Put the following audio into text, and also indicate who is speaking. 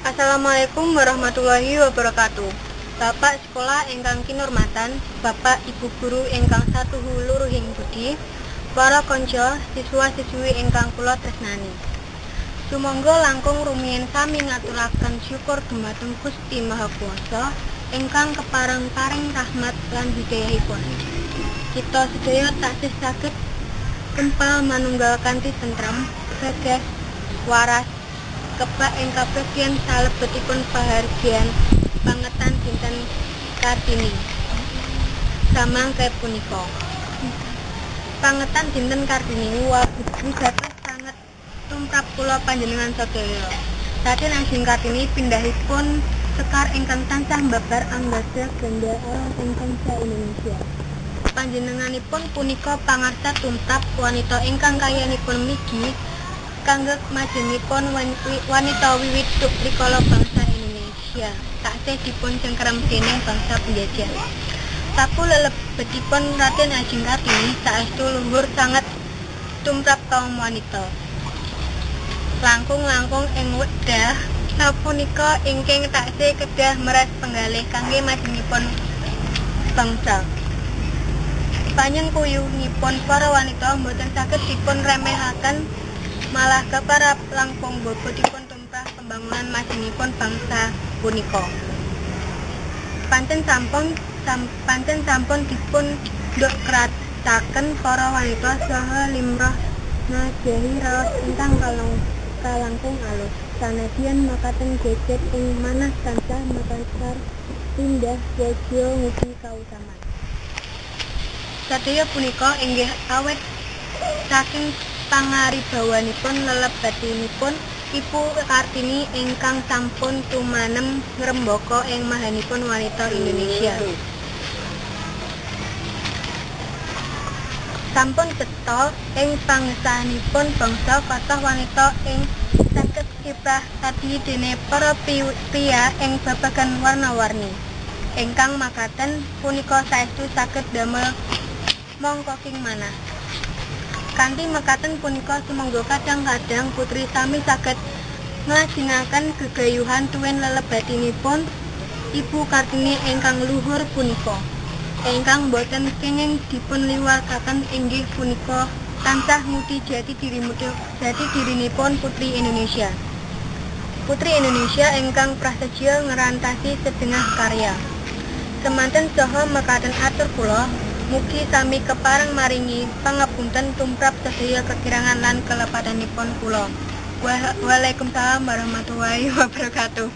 Speaker 1: Assalamualaikum warahmatullahi wabarakatuh. Bapak sekolah ingkang kinurmatan, Bapak Ibu guru ingkang satuhu luruhing budi, para kanca siswa-siswi ingkang kula tresnani. Sumangga langkung rumiyin sami ngaturaken syukur dumateng Gusti Maha Kuwasa ingkang kepareng paring rahmat lan hidayahipun. Kita sedaya taksih saged kempal manunggal kanthi tentrem, gagas, waras, kebak ing kabagyan salebetipun pahargyan pangetan dinten Kartini. Samangke punika. Pangetan dinten Kartini wigatos sanget tumrap kula panjenengan sedaya. Saten ajeng Kartini pindhahipun sekar ingkang tansah mbabar anggadha ganda aran ingkang sa-Indonesia. Panjenenganipun punika pangarsa tumrap wanita ingkang karyanipun mligi kangge majengipun wanita wiwit rikala bangsa Indonesia taksih dipun cengkerem déning bangsa penjajah. Sapu lelebetipun Raden Ajeng Kartini saestu luhur sanget tumrap kaum wanita. Langkung-langkung ing wekdal sapunika ingkang taksih kedah meras penggalih kangge majengipun bangsa. Panyengkuyungipun para wanita boten saged dipun remehaken, malah keparap langkung bobotipun tumrap pembangunan majengipun bangsa punika. Pancen sampun dipun ndokrataken para wanita saha limrah ngajahi raos ingkang kalangkung alus. Sanadyan makaten geget ing manah tansah makasar indah wajya ngugi kautaman. Sadaya punika inggih awet saking pangaribawanipun lelebetinipun Ibu Kartini ingkang sampun tumanem ngrembaka ing mahanipun wanita Indonesia. Sampun cetha ing pangsahanipun bangsa kathah wanita ing saged kiprah tadi dene para priya ing babagan warna-warni. Ingkang makaten punika saestu saged damel mongkoking manah. Kanthi mekaten punika sumangga kadang-kadang putri sami saged nglajengaken gegayuhan tuwin lelebetinipun Ibu Kartini ingkang luhur punika. Ingkang boten kenging dipun liwataken inggih punika tansah ngudi jati dirinipun Putri Indonesia. Putri Indonesia ingkang prasaja ngerantasi sedengah karya. Semanten saha mekaten atur kula mugi sami kepareng maringi pangapunten tumrap sedaya kekirangan lan kelepatanipun kula. Waalaikumsalam warahmatullahi wabarakatuh.